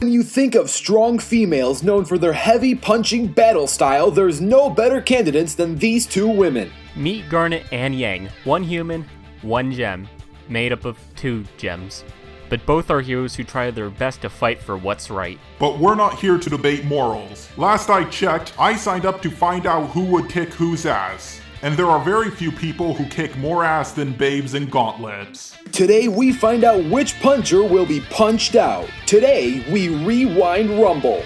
When you think of strong females known for their heavy punching battle style, there's no better candidates than these two women. Meet Garnet and Yang, one human, one gem, made up of two gems. But both are heroes who try their best to fight for what's right. But we're not here to debate morals. Last I checked, I signed up to find out who would kick whose ass. And there are very few people who kick more ass than babes in gauntlets. Today we find out which puncher will be punched out. Today we rewind Rumble.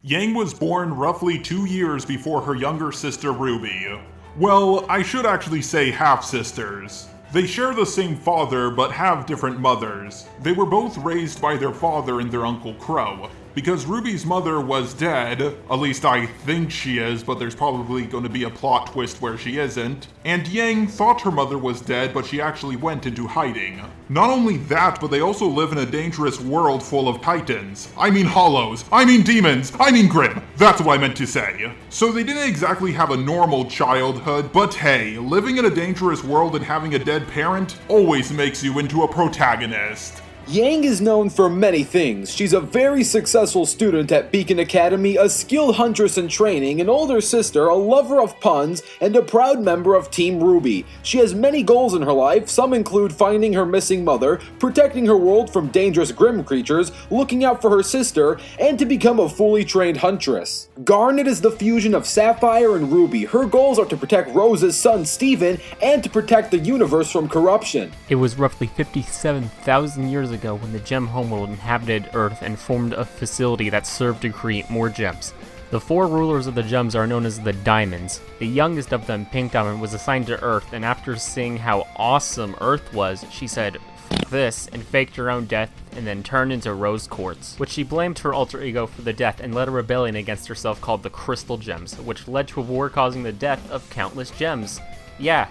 Yang was born roughly 2 years before her younger sister RWBY. Well, I should actually say half-sisters. They share the same father, but have different mothers. They were both raised by their father and their Uncle Crow. Because RWBY's mother was dead, at least I think she is, but there's probably going to be a plot twist where she isn't, and Yang thought her mother was dead, but she actually went into hiding. Not only that, but they also live in a dangerous world full of titans. I mean hollows, I mean demons, I mean grim. That's what I meant to say. So they didn't exactly have a normal childhood, but hey, living in a dangerous world and having a dead parent always makes you into a protagonist. Yang is known for many things. She's a very successful student at Beacon Academy, a skilled huntress in training, an older sister, a lover of puns, and a proud member of Team RWBY. She has many goals in her life. Some include finding her missing mother, protecting her world from dangerous grim creatures, looking out for her sister, and to become a fully trained huntress. Garnet is the fusion of Sapphire and RWBY. Her goals are to protect Rose's son Steven and to protect the universe from corruption. It was roughly 57,000 years ago when the gem homeworld inhabited Earth and formed a facility that served to create more gems. The four rulers of the gems are known as the Diamonds. The youngest of them, Pink Diamond, was assigned to Earth, and after seeing how awesome Earth was, she said, "F this," and faked her own death and then turned into Rose Quartz, which she blamed her alter ego for the death and led a rebellion against herself called the Crystal Gems, which led to a war causing the death of countless gems. Yeah.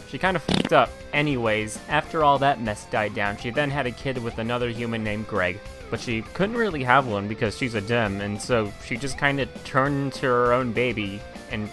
She kind of fucked up. Anyways, after all that mess died down, she then had a kid with another human named Greg. But she couldn't really have one because she's a gem, and so she just kind of turned into her own baby and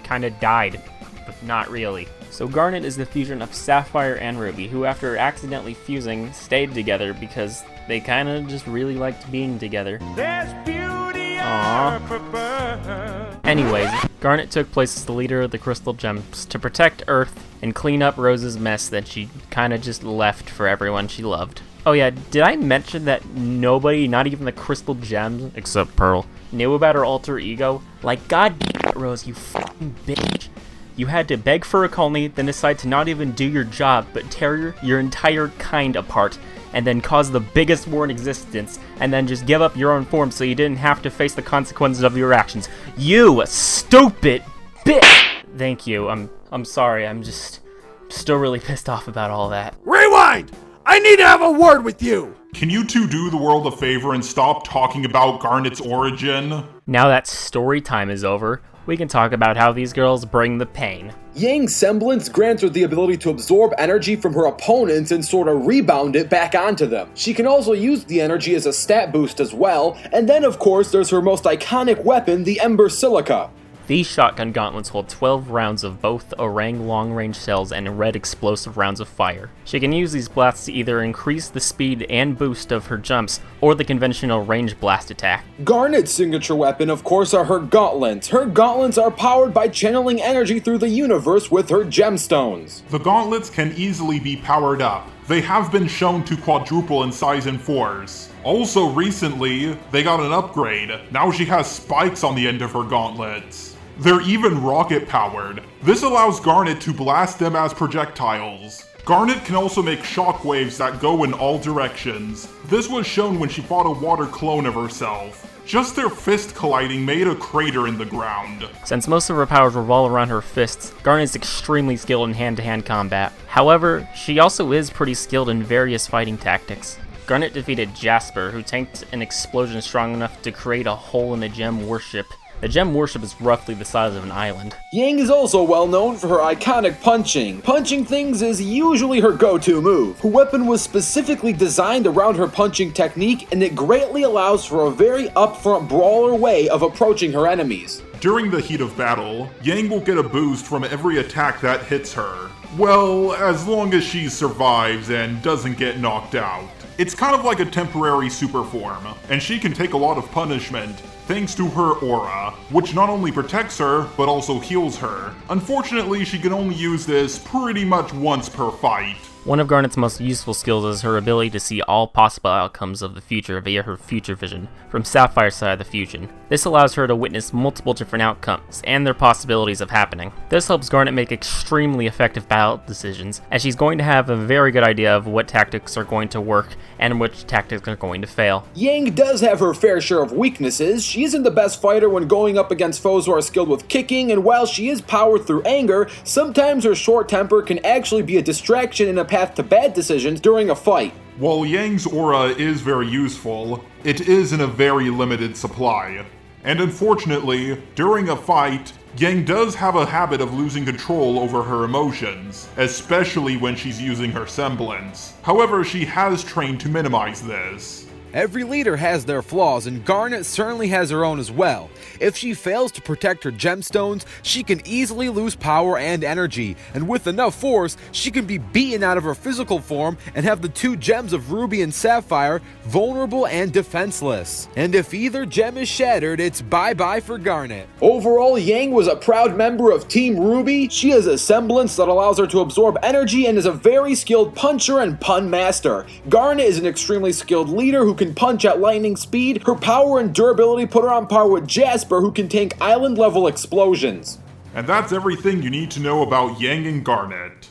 kind of died. But not really. So Garnet is the fusion of Sapphire and RWBY, who after accidentally fusing, stayed together because they kind of just really liked being together. There's beauty up above. Anyways, Garnet took place as the leader of the Crystal Gems to protect Earth and clean up Rose's mess that she kind of just left for everyone she loved. Oh yeah, did I mention that nobody, not even the Crystal Gems, except Pearl, knew about her alter ego? Like, god damn it, Rose, you fucking bitch. You had to beg for a colony, then decide to not even do your job, but tear your entire kind apart, and then cause the biggest war in existence, and then just give up your own form so you didn't have to face the consequences of your actions. You stupid bitch! Thank you, I'm sorry, I'm just still really pissed off about all that. Rewind! I need to have a word with you! Can you two do the world a favor and stop talking about Garnet's origin? Now that story time is over, we can talk about how these girls bring the pain. Yang's semblance grants her the ability to absorb energy from her opponents and sort of rebound it back onto them. She can also use the energy as a stat boost as well, and then of course there's her most iconic weapon, the Ember Silica. These shotgun gauntlets hold 12 rounds of both Orang long-range shells and red explosive rounds of fire. She can use these blasts to either increase the speed and boost of her jumps, or the conventional range blast attack. Garnet's signature weapon, of course, are her gauntlets. Her gauntlets are powered by channeling energy through the universe with her gemstones. The gauntlets can easily be powered up. They have been shown to quadruple in size and force. Also recently, they got an upgrade. Now she has spikes on the end of her gauntlets. They're even rocket-powered. This allows Garnet to blast them as projectiles. Garnet can also make shockwaves that go in all directions. This was shown when she fought a water clone of herself. Just their fist colliding made a crater in the ground. Since most of her powers revolve around her fists, Garnet is extremely skilled in hand-to-hand combat. However, she also is pretty skilled in various fighting tactics. Garnet defeated Jasper, who tanked an explosion strong enough to create a hole in the gem warship. The gem warship is roughly the size of an island. Yang is also well known for her iconic punching. Punching things is usually her go-to move. Her weapon was specifically designed around her punching technique, and it greatly allows for a very upfront brawler way of approaching her enemies. During the heat of battle, Yang will get a boost from every attack that hits her. Well, as long as she survives and doesn't get knocked out. It's kind of like a temporary super form, and she can take a lot of punishment thanks to her aura, which not only protects her, but also heals her. Unfortunately, she can only use this pretty much once per fight. One of Garnet's most useful skills is her ability to see all possible outcomes of the future via her future vision, from Sapphire's side of the fusion. This allows her to witness multiple different outcomes, and their possibilities of happening. This helps Garnet make extremely effective battle decisions, as she's going to have a very good idea of what tactics are going to work, and which tactics are going to fail. Yang does have her fair share of weaknesses. She isn't the best fighter when going up against foes who are skilled with kicking, and while she is powered through anger, sometimes her short temper can actually be a distraction and a path to bad decisions during a fight. While Yang's aura is very useful, it is in a very limited supply. And unfortunately, during a fight, Yang does have a habit of losing control over her emotions, especially when she's using her semblance. However, she has trained to minimize this. Every leader has their flaws, and Garnet certainly has her own as well. If she fails to protect her gemstones, she can easily lose power and energy, and with enough force, she can be beaten out of her physical form and have the two gems of Ruby and Sapphire vulnerable and defenseless. And if either gem is shattered, it's bye-bye for Garnet. Overall, Yang was a proud member of Team RWBY. She has a semblance that allows her to absorb energy and is a very skilled puncher and pun master. Garnet is an extremely skilled leader who can punch at lightning speed. Her power and durability put her on par with Jasper, who can tank island level explosions. And that's everything you need to know about Yang and Garnet.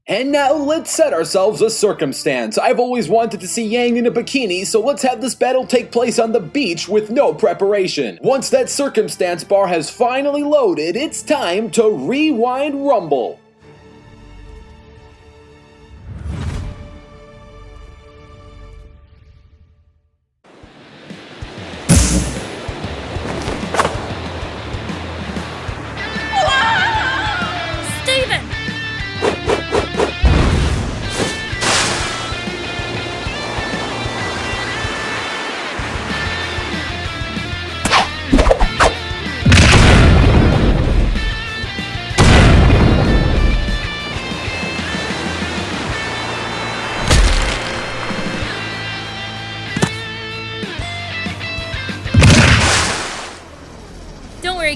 And now let's set ourselves a circumstance. I've always wanted to see Yang in a bikini, so let's have this battle take place on the beach with no preparation. Once that circumstance bar has finally loaded, it's time to rewind rumble.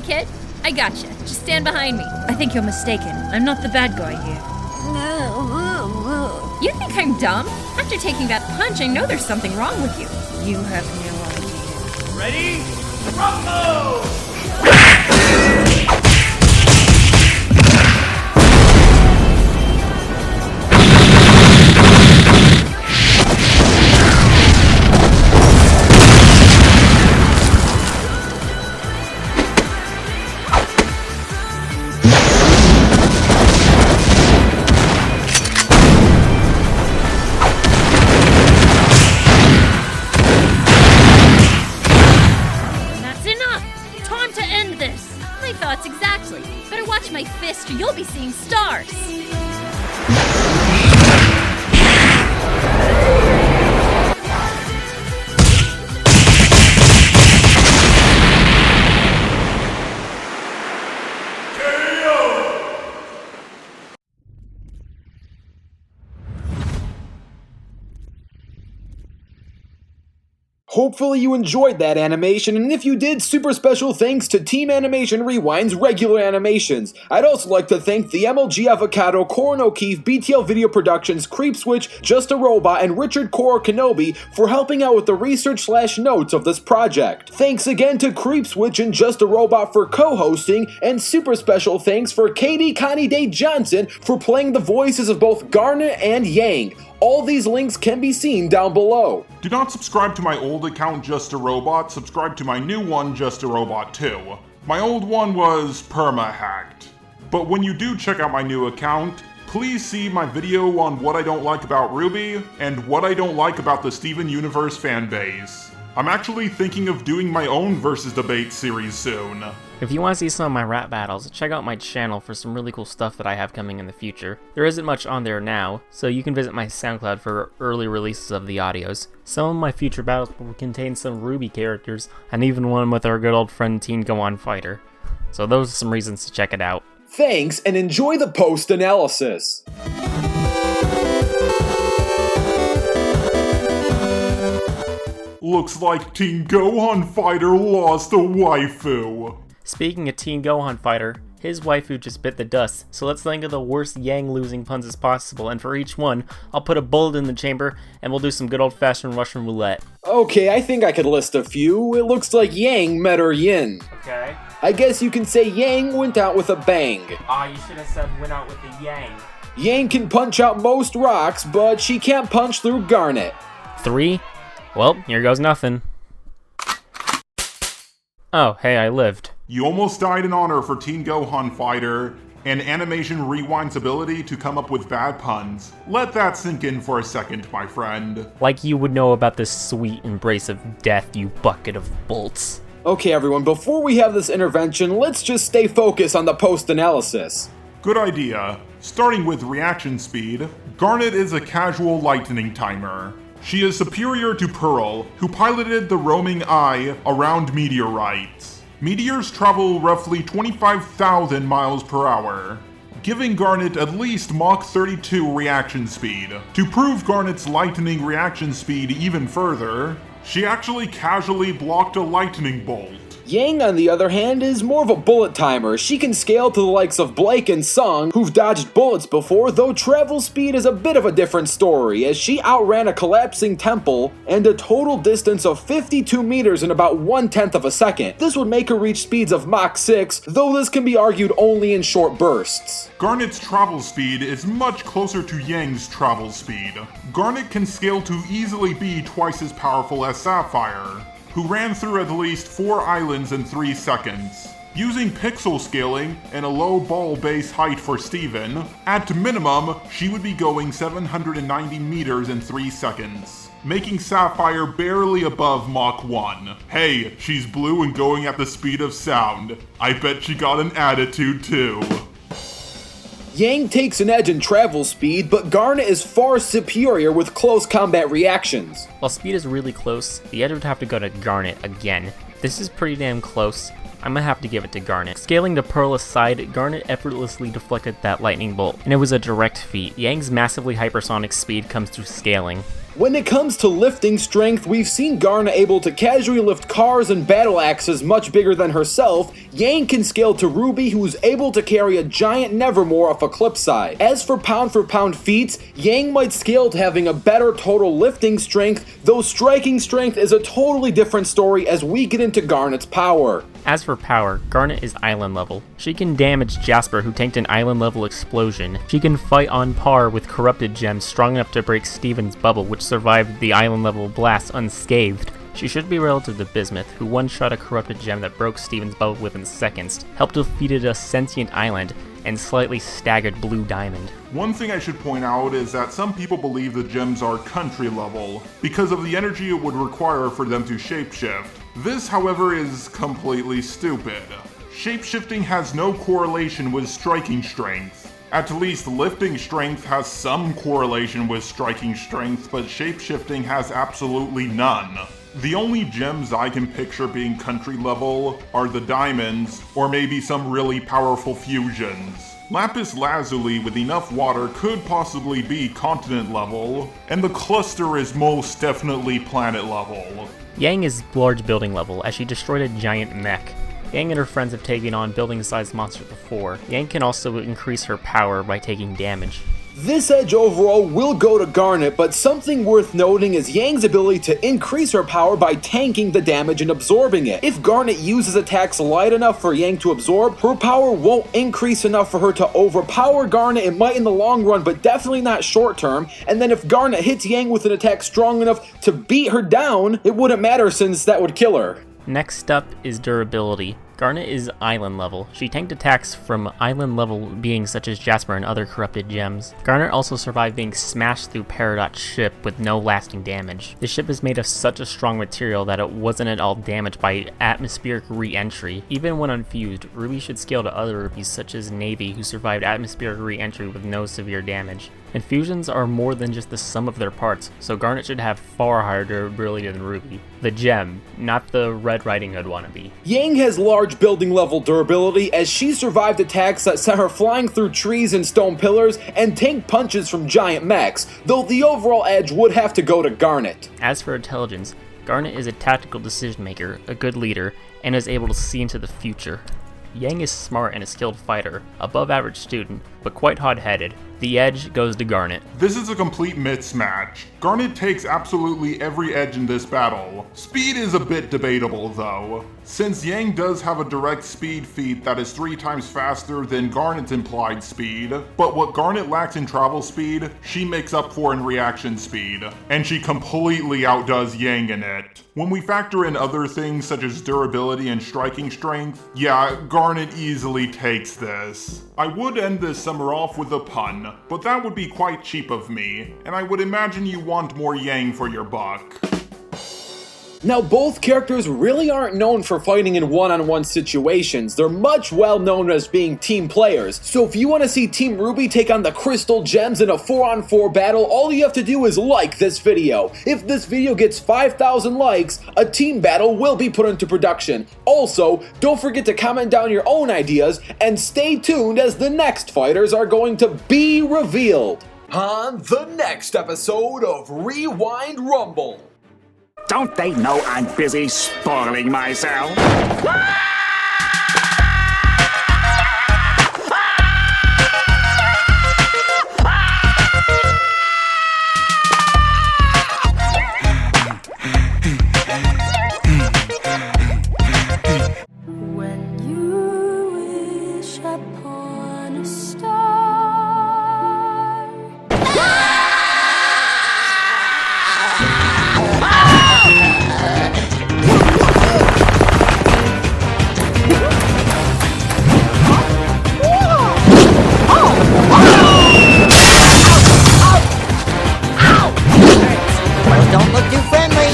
Kid, I gotcha. Just stand behind me. I think you're mistaken. I'm not the bad guy here. You think I'm dumb? After taking that punch, I know there's something wrong with you. You have no idea. Ready? Rumble! My fist, or you'll be seeing stars. Hopefully you enjoyed that animation, and if you did, super special thanks to Team Animation Rewind's regular animations. I'd also like to thank the MLG Avocado, Corin O'Keefe, BTL Video Productions, Creepswitch, Just a Robot, and Richard Core Kenobi for helping out with the research/notes of this project. Thanks again to Creepswitch and Just a Robot for co-hosting, and super special thanks for Katie Connie Day Johnson for playing the voices of both Garnet and Yang. All these links can be seen down below. Do not subscribe to my old account, Just a Robot. Subscribe to my new one, Just a Robot 2. My old one was perma-hacked. But when you do check out my new account, please see my video on what I don't like about RWBY and what I don't like about the Steven Universe fanbase. I'm actually thinking of doing my own versus debate series soon. If you want to see some of my rap battles, check out my channel for some really cool stuff that I have coming in the future. There isn't much on there now, so you can visit my SoundCloud for early releases of the audios. Some of my future battles will contain some RWBY characters, and even one with our good old friend Teen Go On Fighter. So those are some reasons to check it out. Thanks, and enjoy the post-analysis. Looks like Teen Gohan Fighter lost a waifu. Speaking of Teen Gohan Fighter, his waifu just bit the dust, so let's think of the worst Yang losing puns as possible, and for each one, I'll put a bullet in the chamber, and we'll do some good old-fashioned Russian roulette. Okay, I think I could list a few. It looks like Yang met her yin. Okay. I guess you can say Yang went out with a bang. You should have said went out with the Yang. Yang can punch out most rocks, but she can't punch through Garnet. 3? Well, here goes nothing. Oh, hey, I lived. You almost died in honor for Teen Gohan Fighter, and Animation Rewind's ability to come up with bad puns. Let that sink in for a second, my friend. Like you would know about this sweet embrace of death, you bucket of bolts. Okay everyone, before we have this intervention, let's just stay focused on the post-analysis. Good idea. Starting with reaction speed, Garnet is a casual lightning timer. She is superior to Pearl, who piloted the roaming eye around meteorites. Meteors travel roughly 25,000 miles per hour, giving Garnet at least Mach 32 reaction speed. To prove Garnet's lightning reaction speed even further, she actually casually blocked a lightning bolt. Yang, on the other hand, is more of a bullet timer. She can scale to the likes of Blake and Sung, who've dodged bullets before, though travel speed is a bit of a different story, as she outran a collapsing temple and a total distance of 52 meters in about 1/10 of a second. This would make her reach speeds of Mach 6, though this can be argued only in short bursts. Garnet's travel speed is much closer to Yang's travel speed. Garnet can scale to easily be twice as powerful as Sapphire, who ran through at least 4 islands in 3 seconds. Using pixel scaling and a low ball base height for Steven, at minimum, she would be going 790 meters in 3 seconds, making Sapphire barely above Mach 1. Hey, she's blue and going at the speed of sound. I bet she got an attitude too. Yang takes an edge in travel speed, but Garnet is far superior with close combat reactions. While speed is really close, the edge would have to go to Garnet again. This is pretty damn close. I'm gonna have to give it to Garnet. Scaling to Pearl aside, Garnet effortlessly deflected that lightning bolt, and it was a direct feat. Yang's massively hypersonic speed comes through scaling. When it comes to lifting strength, we've seen Garnet able to casually lift cars and battle axes much bigger than herself. Yang can scale to RWBY, who's able to carry a giant Nevermore off a cliffside. As for pound feats, Yang might scale to having a better total lifting strength, though striking strength is a totally different story as we get into Garnet's power. As for power, Garnet is island level. She can damage Jasper, who tanked an island level explosion. She can fight on par with corrupted gems strong enough to break Steven's bubble, which survived the island level blast unscathed. She should be relative to Bismuth, who one-shot a corrupted gem that broke Steven's bubble within seconds, helped defeat a sentient island, and slightly staggered Blue Diamond. One thing I should point out is that some people believe the gems are country level, because of the energy it would require for them to shapeshift. This, however, is completely stupid. Shapeshifting has no correlation with striking strength. At least lifting strength has some correlation with striking strength, but shapeshifting has absolutely none. The only gems I can picture being country level are the diamonds, or maybe some really powerful fusions. Lapis Lazuli with enough water could possibly be continent level, and the cluster is most definitely planet level. Yang is large building level, as she destroyed a giant mech. Yang and her friends have taken on building-sized monsters before. Yang can also increase her power by taking damage. This edge overall will go to Garnet, but something worth noting is Yang's ability to increase her power by tanking the damage and absorbing it. If Garnet uses attacks light enough for Yang to absorb, her power won't increase enough for her to overpower Garnet. It might in the long run, but definitely not short term. And then if Garnet hits Yang with an attack strong enough to beat her down, it wouldn't matter since that would kill her. Next up is durability. Garnet is island level. She tanked attacks from island level beings such as Jasper and other corrupted gems. Garnet also survived being smashed through Peridot's ship with no lasting damage. The ship is made of such a strong material that it wasn't at all damaged by atmospheric re-entry. Even when unfused, RWBY should scale to other RWBYs such as Navy, who survived atmospheric re-entry with no severe damage. Infusions are more than just the sum of their parts, so Garnet should have far higher durability than RWBY. The gem, not the Red Riding Hood wannabe. Yang has large building level durability as she survived attacks that sent her flying through trees and stone pillars and tanked punches from giant mechs, though the overall edge would have to go to Garnet. As for intelligence, Garnet is a tactical decision maker, a good leader, and is able to see into the future. Yang is smart and a skilled fighter, above average student, but quite hot-headed. The edge goes to Garnet. This is a complete mismatch. Garnet takes absolutely every edge in this battle. Speed is a bit debatable though, since Yang does have a direct speed feat that is 3 times faster than Garnet's implied speed, but what Garnet lacks in travel speed, she makes up for in reaction speed, and she completely outdoes Yang in it. When we factor in other things such as durability and striking strength, yeah, Garnet easily takes this. I would end this summer off with a pun, but that would be quite cheap of me, and I would imagine you want more Yang for your buck. Now, both characters really aren't known for fighting in one-on-one situations. They're much well known as being team players. So if you want to see Team RWBY take on the Crystal Gems in a 4-on-4 battle, all you have to do is like this video. If this video gets 5,000 likes, a team battle will be put into production. Also, don't forget to comment down your own ideas, and stay tuned as the next fighters are going to be revealed on the next episode of Rewind Rumble. Don't they know I'm busy spoiling myself? When you wish upon a star. Don't look too friendly.